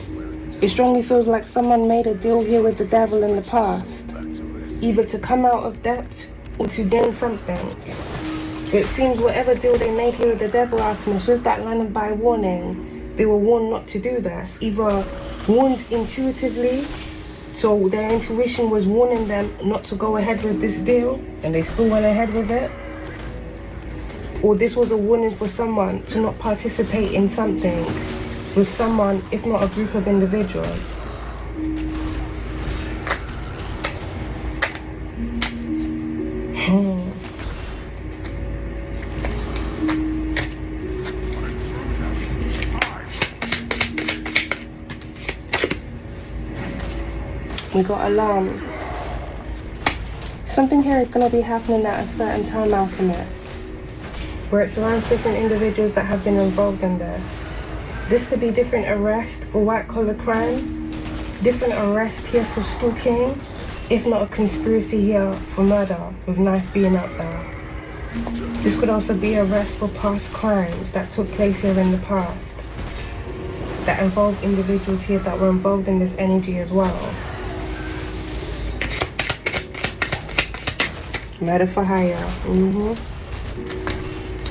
depths. It strongly feels like someone made a deal here with the devil in the past, either to come out of debt or to gain something. It seems whatever deal they made here with the devil alchemist, with that line of by warning, they were warned not to do this, either warned intuitively, so their intuition was warning them not to go ahead with this deal, and they still went ahead with it. Or this was a warning for someone to not participate in something with someone, if not a group of individuals. We got alarm. Something here is going to be happening at a certain time, Alchemist, where it surrounds different individuals that have been involved in this. This could be different arrests for white-collar crime, different arrest here for stalking, if not a conspiracy here for murder, with knife being up there. This could also be arrests for past crimes that took place here in the past, that involved individuals here that were involved in this energy as well. Murder for hire.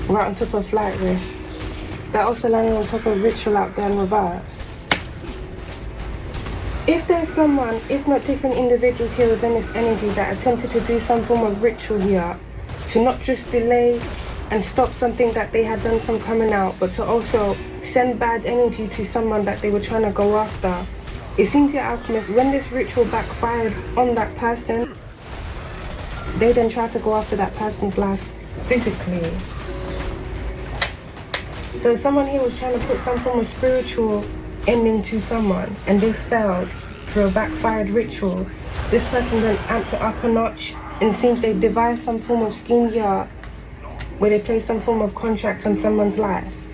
Right on top of flight risk. That also landed on top of ritual out there in reverse. If there's someone, if not different individuals here within this energy that attempted to do some form of ritual here, to not just delay and stop something that they had done from coming out, but to also send bad energy to someone that they were trying to go after. It seems here, Alchemist, when this ritual backfired on that person, they then tried to go after that person's life physically. So someone here was trying to put some form of spiritual ending to someone, and this failed through a backfired ritual. This person then amped it up a notch, and it seems they devised some form of scheme here where they placed some form of contract on someone's life.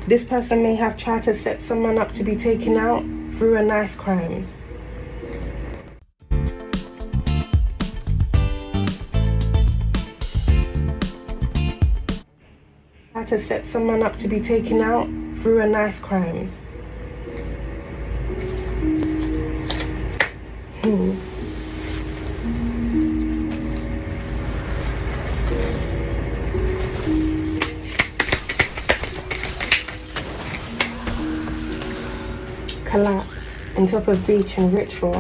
This person may have tried to set someone up to be taken out through a knife crime. To set someone up to be taken out through a knife crime. Collapse on top of beach and ritual.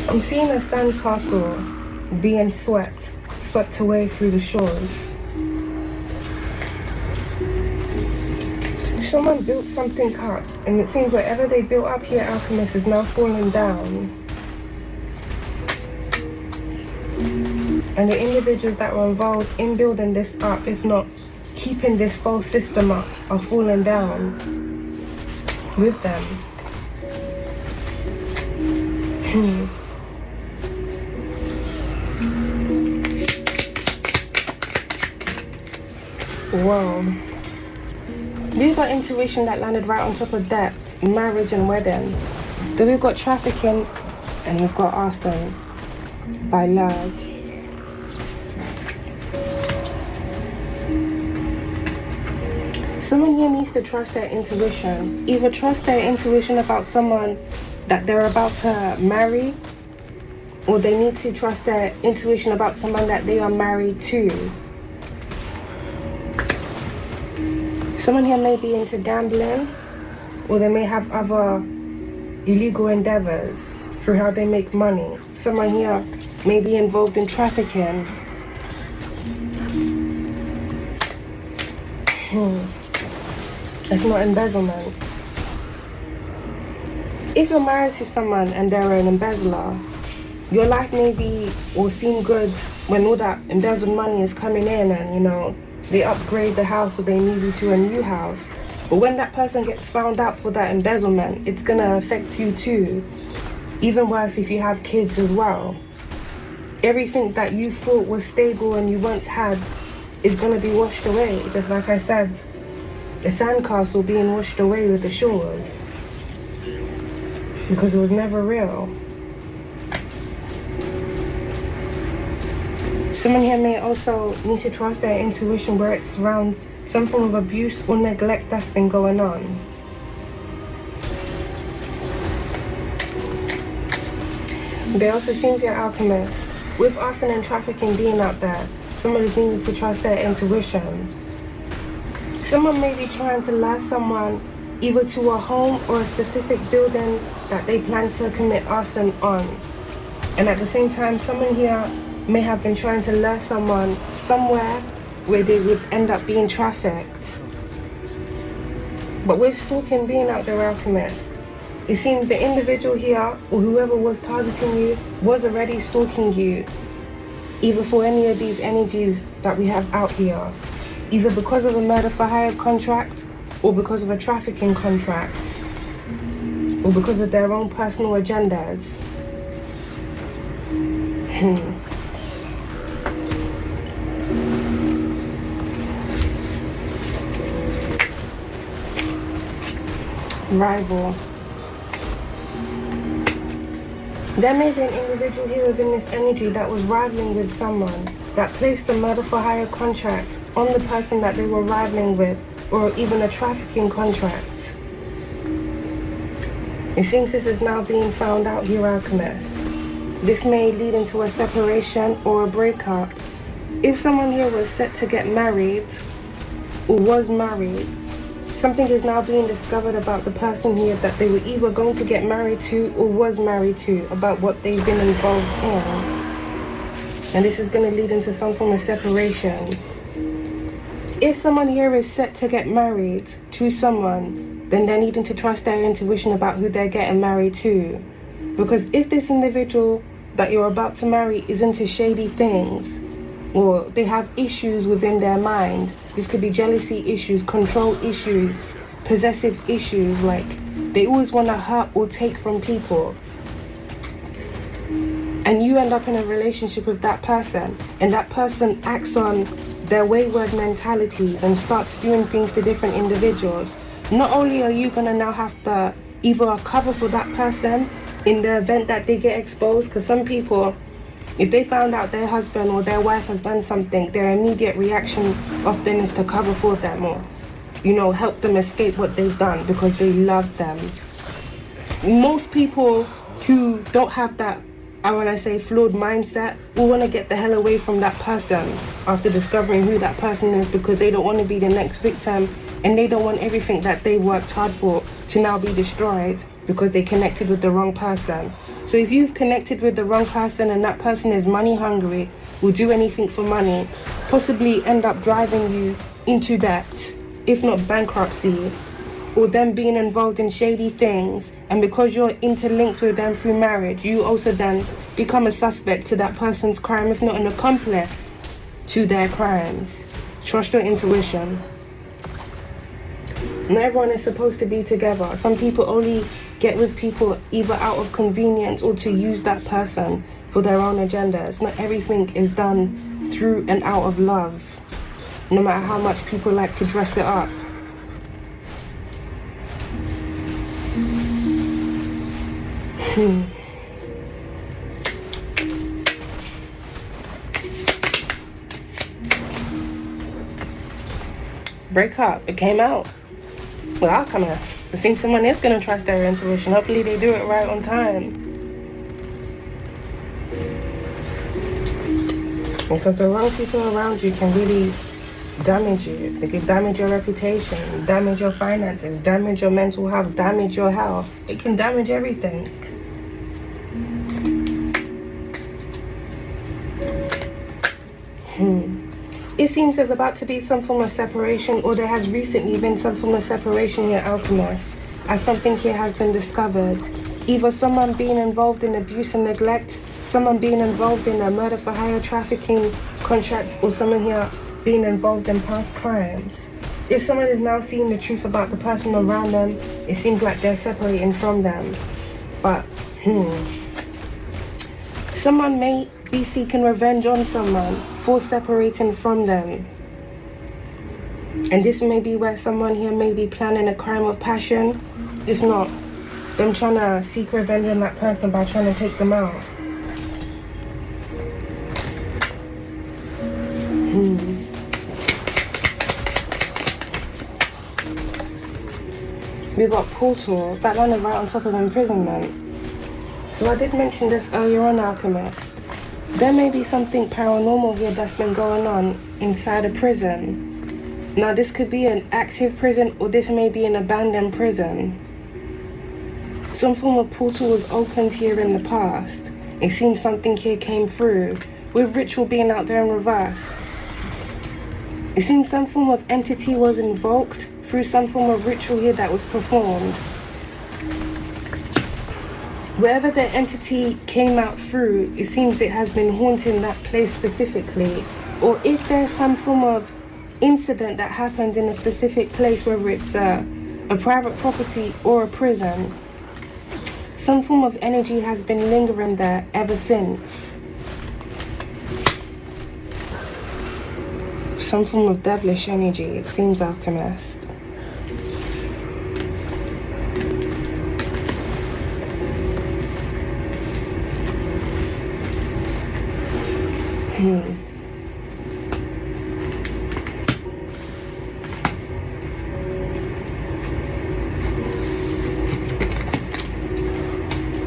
I'm seeing a sandcastle being swept away through the shores. Someone built something up, and it seems whatever they built up here, Alchemist, is now falling down. And the individuals that were involved in building this up, if not keeping this false system up, are falling down with them. Whoa. We've got intuition that landed right on top of debt, marriage and wedding. Then we've got trafficking, and we've got arson by Lord. Someone here needs to trust their intuition. Either trust their intuition about someone that they're about to marry, or they need to trust their intuition about someone that they are married to. Someone here may be into gambling, or they may have other illegal endeavors through how they make money. Someone here may be involved in trafficking. It's not embezzlement. If you're married to someone and they're an embezzler, your life may be or seem good when all that embezzled money is coming in and, you know, they upgrade the house or they move you to a new house. But when that person gets found out for that embezzlement, it's gonna affect you too. Even worse if you have kids as well. Everything that you thought was stable and you once had is gonna be washed away. Just like I said, the sandcastle being washed away with the shores. Because it was never real. Someone here may also need to trust their intuition where it surrounds some form of abuse or neglect that's been going on. There also seems your alchemist. With arson and trafficking being out there, someone is needing to trust their intuition. Someone may be trying to lure someone either to a home or a specific building that they plan to commit arson on. And at the same time, someone here may have been trying to lure someone somewhere where they would end up being trafficked. But with stalking being out there, alchemist, it seems the individual here or whoever was targeting you was already stalking you, either for any of these energies that we have out here, either because of a murder for hire contract or because of a trafficking contract or because of their own personal agendas. Rival. There may be an individual here within this energy that was rivaling with someone, that placed a murder for hire contract on the person that they were rivaling with, or even a trafficking contract. It seems this is now being found out here, alchemist. This may lead into a separation or a breakup. If someone here was set to get married or was married, something is now being discovered about the person here that they were either going to get married to or was married to, about what they've been involved in. And this is going to lead into some form of separation. If someone here is set to get married to someone, then they're needing to trust their intuition about who they're getting married to. Because if this individual that you're about to marry is into shady things, or they have issues within their mind, this could be jealousy issues, control issues, possessive issues, like they always want to hurt or take from people. And you end up in a relationship with that person, and that person acts on their wayward mentalities and starts doing things to different individuals. Not only are you going to now have to either cover for that person in the event that they get exposed, because some people, if they found out their husband or their wife has done something, their immediate reaction often is to cover for them or, help them escape what they've done because they love them. Most people who don't have that, flawed mindset, will want to get the hell away from that person after discovering who that person is, because they don't want to be the next victim, and they don't want everything that they worked hard for to now be destroyed because they connected with the wrong person. So if you've connected with the wrong person and that person is money hungry, will do anything for money, possibly end up driving you into debt, if not bankruptcy, or them being involved in shady things, and because you're interlinked with them through marriage, you also then become a suspect to that person's crime, if not an accomplice to their crimes. Trust your intuition. Not everyone is supposed to be together. Some people only get with people either out of convenience or to use that person for their own agendas. Not everything is done through and out of love, no matter how much people like to dress it up. Break up. It came out. Well, alchemist. I think someone is going to trust their intuition. Hopefully they do it right on time. Because the wrong people around you can really damage you. They can damage your reputation, damage your finances, damage your mental health, damage your health. It can damage everything. It seems there's about to be some form of separation, or there has recently been some form of separation here, alchemist, as something here has been discovered. Either someone being involved in abuse and neglect, someone being involved in a murder for hire trafficking contract, or someone here being involved in past crimes. If someone is now seeing the truth about the person around them, it seems like they're separating from them. But, someone may be seeking revenge on someone for separating from them. And this may be where someone here may be planning a crime of passion. If not, them trying to seek revenge on that person by trying to take them out. We've got portal, that landed right on top of imprisonment. So I did mention this earlier on, Alchemist. There may be something paranormal here that's been going on inside a prison. Now this could be an active prison, or this may be an abandoned prison. Some form of portal was opened here in the past. It seems something here came through, with ritual being out there in reverse. It seems some form of entity was invoked through some form of ritual here that was performed. Wherever the entity came out through, it seems it has been haunting that place specifically. Or if there's some form of incident that happened in a specific place, whether it's a private property or a prison, some form of energy has been lingering there ever since. Some form of devilish energy, it seems, Alchemist.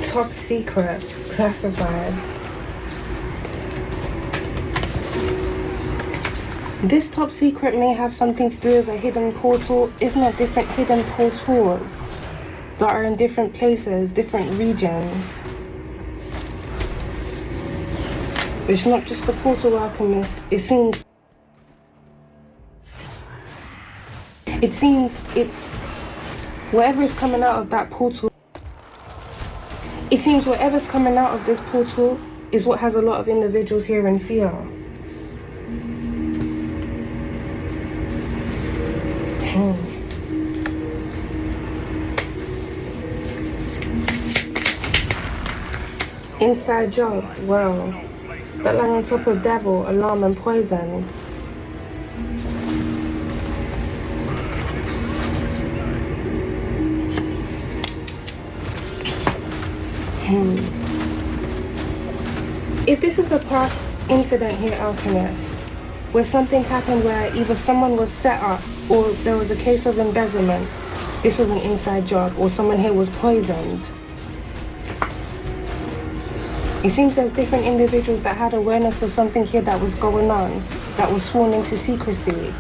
Top secret, classified. This top secret may have something to do with a hidden portal, if not different hidden portals that are in different places, different regions. It's not just the portal, Alchemist. It seems it's whatever is coming out of that portal. It seems whatever's coming out of this portal is what has a lot of individuals here in fear. Inside job, well, that line on top of devil, alarm and poison. If this is a past incident here, Alchemist, where something happened where either someone was set up or there was a case of embezzlement, this was an inside job, or someone here was poisoned. It seems there's different individuals that had awareness of something here that was going on, that was sworn into secrecy.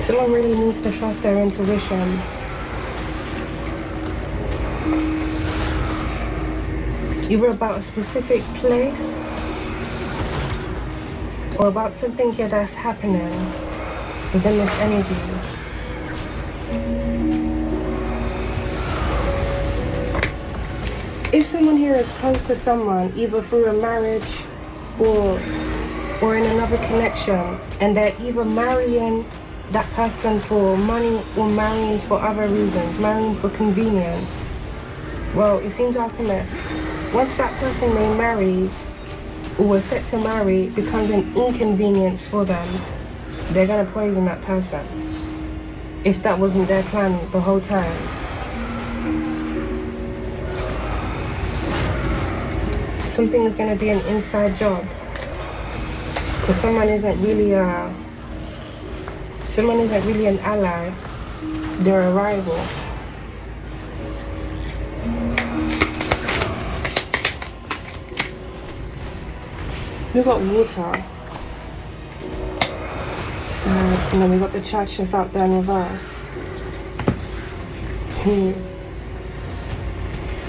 Someone really needs to trust their intuition. Either about a specific place or about something here that's happening within this energy. If someone here is close to someone, either through a marriage or in another connection, and they're either marrying that person for money or marrying for other reasons, marrying for convenience, well, it seems, Alchemist, once that person they married or were set to marry becomes an inconvenience for them, they're gonna poison that person. If that wasn't their plan the whole time. Something is gonna be an inside job. Because someone isn't really an ally, they're a rival. We got water. Sad. And then we got the church just out there in reverse.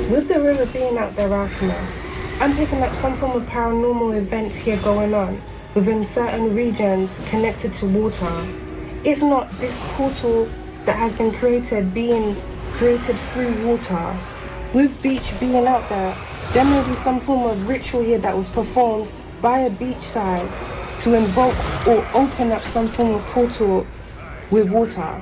With the river being out there, Alchemist, I'm picking up some form of paranormal events here going on within certain regions connected to water. If not this portal that has been created being created through water. With beach being out there, there may be some form of ritual here that was performed by a beachside to invoke or open up some form of portal with water.